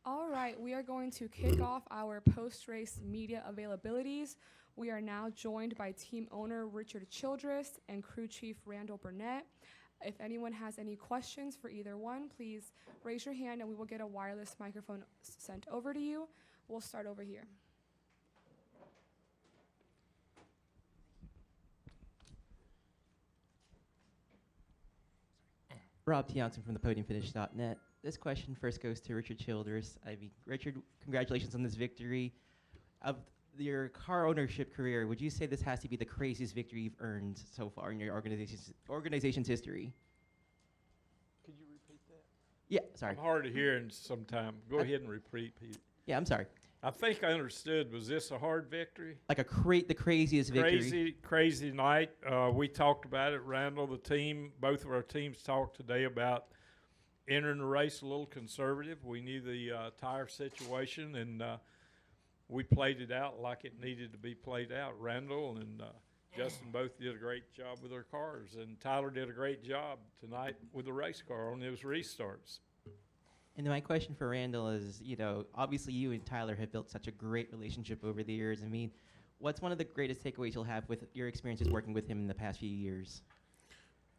All right, we are going to kick off our post-race media availabilities. We are now joined by team owner Richard Childress and crew chief Randall Burnett. If anyone has any questions for either one, please raise your hand and we will get a wireless microphone sent over to you. We'll start over here. Rob Tianson from the podiumfinish.net. This question first goes to Richard Childress. Richard, congratulations on this victory. Of your car ownership career, would you say this has to be the craziest victory you've earned so far in your organization's history? Could you repeat that? Yeah, sorry. I'm hard to hear and sometime. Go ahead and repeat. Yeah, I'm sorry. I think I understood. Was this a hard victory? Like the craziest victory. Crazy night. We talked about it. Randall, the team, both of our teams talked today about entering the race a little conservative. We knew the tire situation, and we played it out like it needed to be played out. Randall and Justin both did a great job with their cars, and Tyler did a great job tonight with the race car on those restarts. And then my question for Randall is, obviously you and Tyler have built such a great relationship over the years. I mean, what's one of the greatest takeaways you'll have with your experiences working with him in the past few years?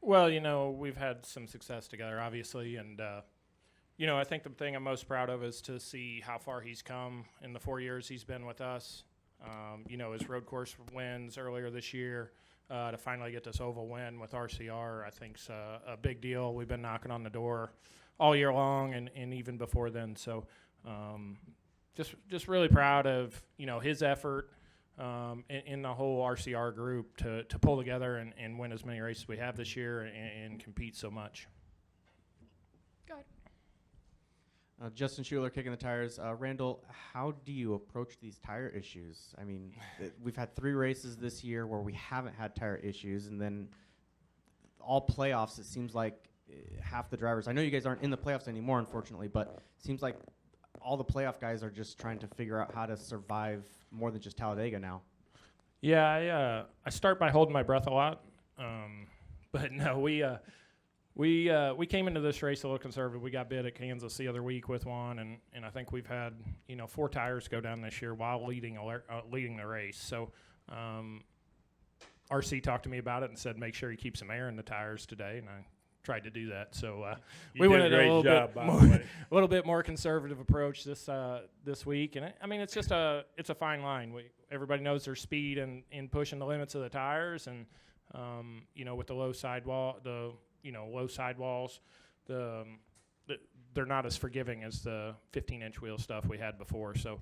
Well, we've had some success together, obviously, and, I think the thing I'm most proud of is to see how far he's come in the 4 years he's been with us. His road course wins earlier this year, to finally get this oval win with RCR, I think's a big deal. We've been knocking on the door all year long and even before then. So just really proud of, his effort in the whole RCR group to pull together and win as many races we have this year and compete so much. Go ahead. Justin Schuler kicking the tires. Randall, how do you approach these tire issues? I mean, we've had 3 races this year where we haven't had tire issues, and then all playoffs, it seems like half the drivers, I know you guys aren't in the playoffs anymore, unfortunately, but it seems like all the playoff guys are just trying to figure out how to survive more than just Talladega now. Yeah, I start by holding my breath a lot, but no, we came into this race a little conservative. We got bid at Kansas the other week with one, and I think we've had 4 tires go down this year while leading the race. So RC talked to me about it and said make sure you keep some air in the tires today, and I tried to do that. So we went a little bit more conservative approach this week, and it's just it's a fine line. Everybody knows there's speed in pushing the limits of the tires, and with the low sidewalls, they're not as forgiving as the 15-inch wheel stuff we had before. So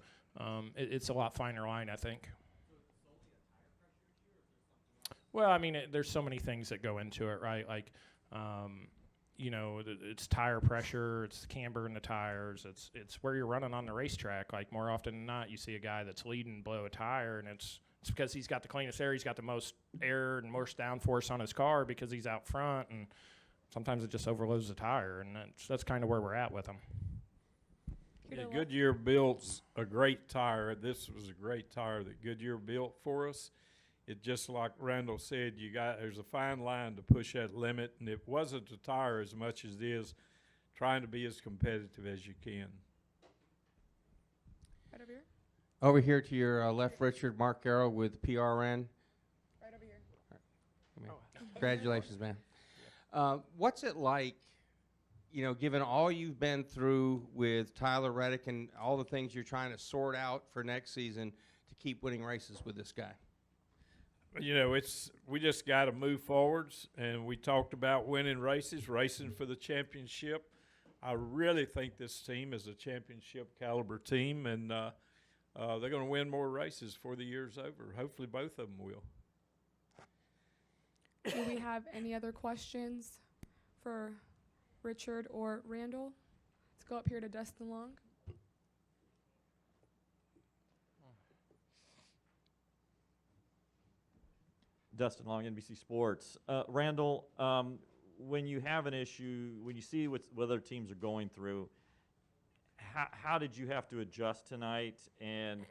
it's a lot finer line, I think. Well, there's so many things that go into it, right? Like, it's tire pressure, it's the camber in the tires, it's where you're running on the racetrack. Like, more often than not, you see a guy that's leading below a tire, and it's because he's got the cleanest air, he's got the most air and most downforce on his car because he's out front, and sometimes it just overloads the tire, and that's kind of where we're at with them. Yeah, Goodyear built a great tire. This was a great tire that Goodyear built for us. It just like Randall said, there's a fine line to push that limit, and it wasn't the tire as much as it is trying to be as competitive as you can. Right over here. Over here to your left, Richard, Mark Garrow with PRN. Right over here. Right. Congratulations, man. What's it like, given all you've been through with Tyler Reddick and all the things you're trying to sort out for next season to keep winning races with this guy? We just got to move forwards, and we talked about winning races, racing for the championship. I really think this team is a championship caliber team, and they're going to win more races before the year's over. Hopefully both of them will. Do we have any other questions for Richard or Randall? Let's go up here to Dustin Long. Dustin Long, NBC Sports. Randall, when you have an issue, when you see what other teams are going through, how did you have to adjust tonight, and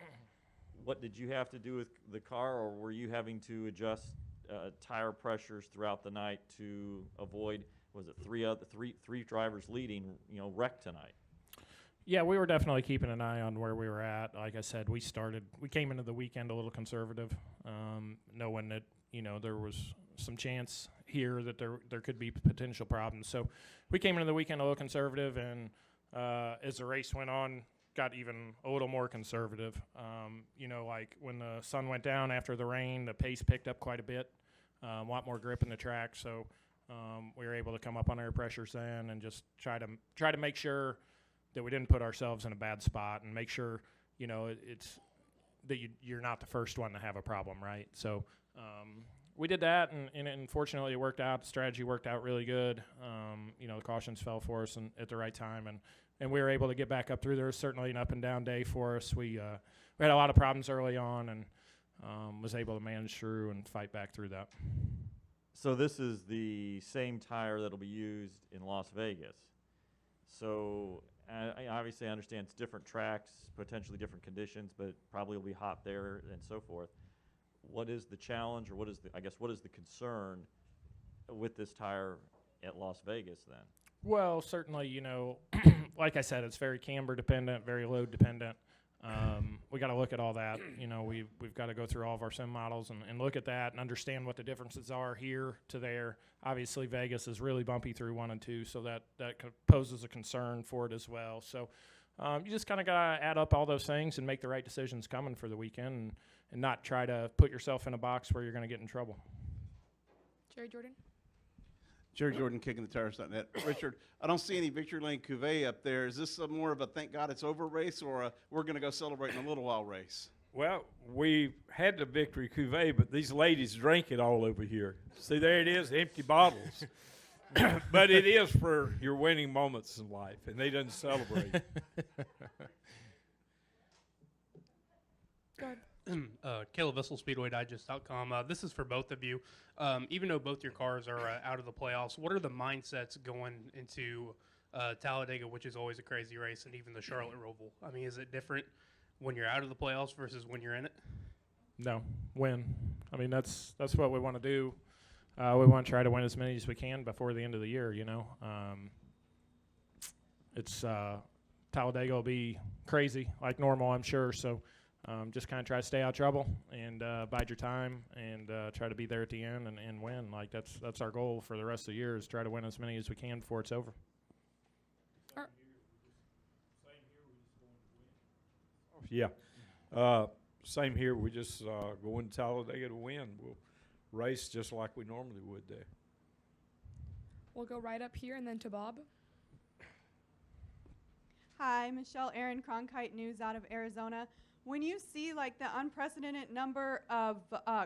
what did you have to do with the car, or were you having to adjust tire pressures throughout the night to avoid, was it three drivers leading, wreck tonight? Yeah, we were definitely keeping an eye on where we were at. Like I said, we came into the weekend a little conservative, knowing that, there was some chance here that there could be potential problems. So we came into the weekend a little conservative, and as the race went on, got even a little more conservative. Like when the sun went down after the rain, the pace picked up quite a bit, a lot more grip in the track. So we were able to come up on air pressures then and just try to make sure that we didn't put ourselves in a bad spot, and make sure, it's that you're not the first one to have a problem, right? So we did that, and unfortunately it worked out. The strategy worked out really good. The cautions fell for us at the right time, and we were able to get back up through there. It was certainly an up and down day for us. We had a lot of problems early on, and was able to manage through and fight back through that. So this is the same tire that'll be used in Las Vegas. So I obviously understand it's different tracks, potentially different conditions, but probably will be hot there and so forth. What is the challenge, or what is the concern with this tire at Las Vegas then? Well, certainly, like I said, it's very camber dependent, very load dependent. We got to look at all that. We've got to go through all of our sim models and look at that and understand what the differences are here to there. Obviously, Vegas is really bumpy through 1 and 2, so that poses a concern for it as well. So you just kind of got to add up all those things and make the right decisions coming for the weekend, and not try to put yourself in a box where you're going to get in trouble. Jerry Jordan. Jerry Jordan, kickingthetires.net. Richard, I don't see any Victory Lane Cuvée up there. Is this more of a thank God it's over race, or a we're going to go celebrate in a little while race? Well, we had the Victory Cuvée, but these ladies drink it all over here. See, there it is, empty bottles. But it is for your winning moments in life, and they didn't celebrate. Go ahead. Caleb Vissel, SpeedwayDigest.com. This is for both of you. Even though both your cars are out of the playoffs, what are the mindsets going into Talladega, which is always a crazy race, and even the Charlotte Roval? I mean, is it different when you're out of the playoffs versus when you're in it? No, win. I mean, that's what we want to do. We want to try to win as many as we can before the end of the year, It's Talladega will be crazy, like normal, I'm sure, so just kind of try to stay out of trouble and bide your time and try to be there at the end and win. Like, that's our goal for the rest of the year, is try to win as many as we can before it's over. Yeah. Same here. We just go into Talladega to win. We'll race just like we normally would there. We'll go right up here and then to Bob. Hi, Michelle Aaron, Cronkite News out of Arizona. When you see like the unprecedented number of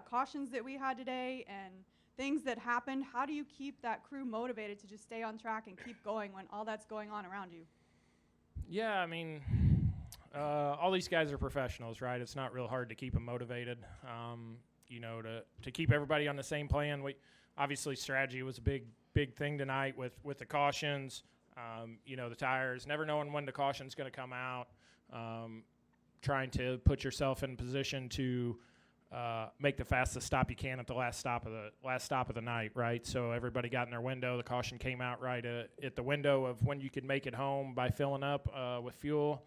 cautions that we had today and things that happened, how do you keep that crew motivated to just stay on track and keep going when all that's going on around you? Yeah, I mean, all these guys are professionals, right? It's not real hard to keep them motivated. To keep everybody on the same plan. Obviously strategy was a big thing tonight with the cautions. The tires, never knowing when the caution's going to come out. Trying to put yourself in position to make the fastest stop you can at the last stop of the night, right? So everybody got in their window. The caution came out right at the window of when you could make it home by filling up with fuel,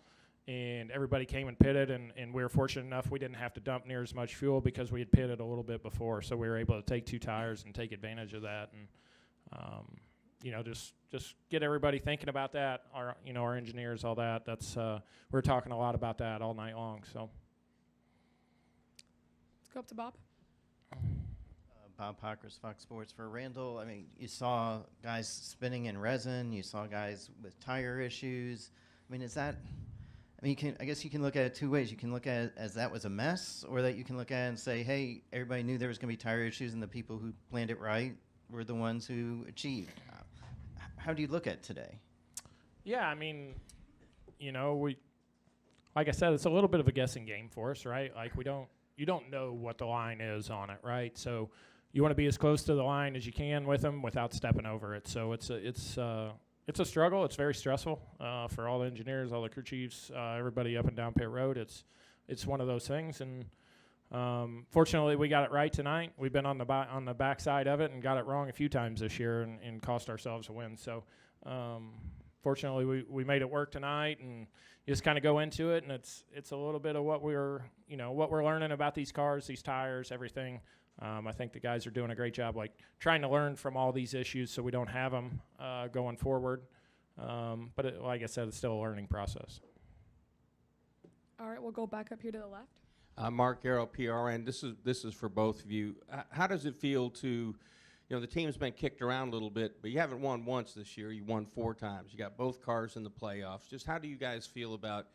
and everybody came and pitted, and we were fortunate enough we didn't have to dump near as much fuel because we had pitted a little bit before, so we were able to take 2 tires and take advantage of that, and just get everybody thinking about that. Our engineers, all that. That's we're talking a lot about that all night long. So Let's go up to Bob. Bob Pockers, Fox Sports. For Randall, I mean, you saw guys spinning in resin. You saw guys with tire issues. I mean, I guess you can look at it 2 ways. You can look at it as that was a mess, or that you can look at it and say, hey, everybody knew there was going to be tire issues, and the people who planned it right were the ones who achieved. How do you look at today? yeah, I mean, like I said, it's a little bit of a guessing game for us, right? Like you don't know what the line is on it, right? So you want to be as close to the line as you can with them without stepping over it. So it's a struggle. It's very stressful for all the engineers, all the crew chiefs, everybody up and down pit road. It's one of those things, and fortunately we got it right tonight. We've been on the backside of it and got it wrong a few times this year and cost ourselves a win. So fortunately, we made it work tonight, and you just kind of go into it, and it's a little bit of what we're learning about these cars, these tires, everything. I think the guys are doing a great job, like trying to learn from all these issues so we don't have them going forward. But like I said, it's still a learning process. All right, we'll go back up here to the left. Mark Garrow, PRN. This is for both of you. How does it feel to, the team's been kicked around a little bit, but you haven't won once this year. You won 4 times. You got both cars in the playoffs. Just how do you guys feel about,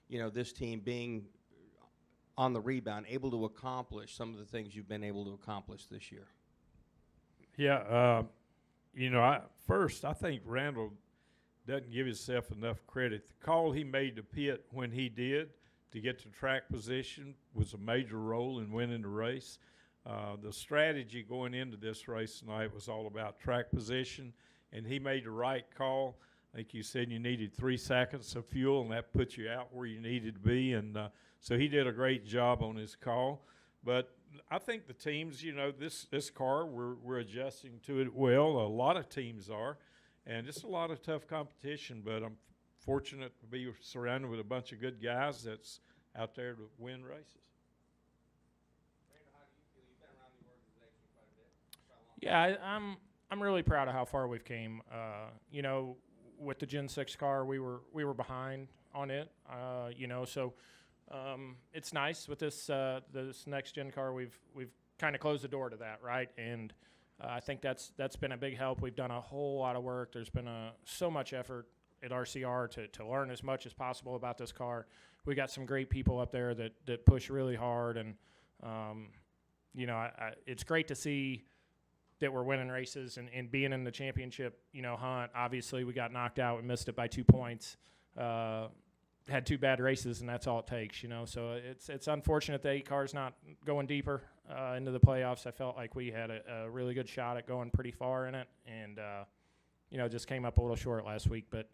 this team being on the rebound, able to accomplish some of the things you've been able to accomplish this year? Yeah, I think Randall doesn't give himself enough credit. The call he made to pit when he did to get to track position was a major role in winning the race. The strategy going into this race tonight was all about track position, and he made the right call. I think you said you needed 3 seconds of fuel, and that put you out where you needed to be, and so he did a great job on his call. But I think the teams, this car, we're adjusting to it well. A lot of teams are, and it's a lot of tough competition, but I'm fortunate to be surrounded with a bunch of good guys that's out there to win races. Randall, how do you feel? You've been around the organization quite a bit. Yeah, I'm really proud of how far we've came. With the Gen 6 car, we were behind on it. So it's nice with this next gen car. We've kind of closed the door to that, right? And I think that's been a big help. We've done a whole lot of work. There's been so much effort at RCR to learn as much as possible about this car. We got some great people up there that push really hard, and it's great to see that we're winning races and being in the championship hunt. Obviously, we got knocked out. We missed it by 2 points. Had 2 bad races, and that's all it takes. So it's unfortunate the 8 car's not going deeper into the playoffs. I felt like we had a really good shot at going pretty far in it, and just came up a little short last week, but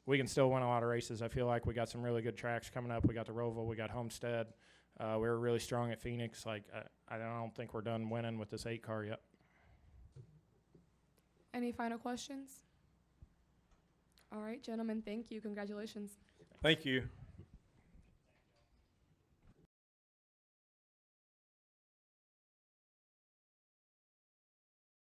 we can still win a lot of races. I feel like we got some really good tracks coming up. We got the Roval, we got Homestead. We were really strong at Phoenix. I don't think we're done winning with this 8 car yet. Any final questions? All right, gentlemen, thank you. Congratulations. Thank you.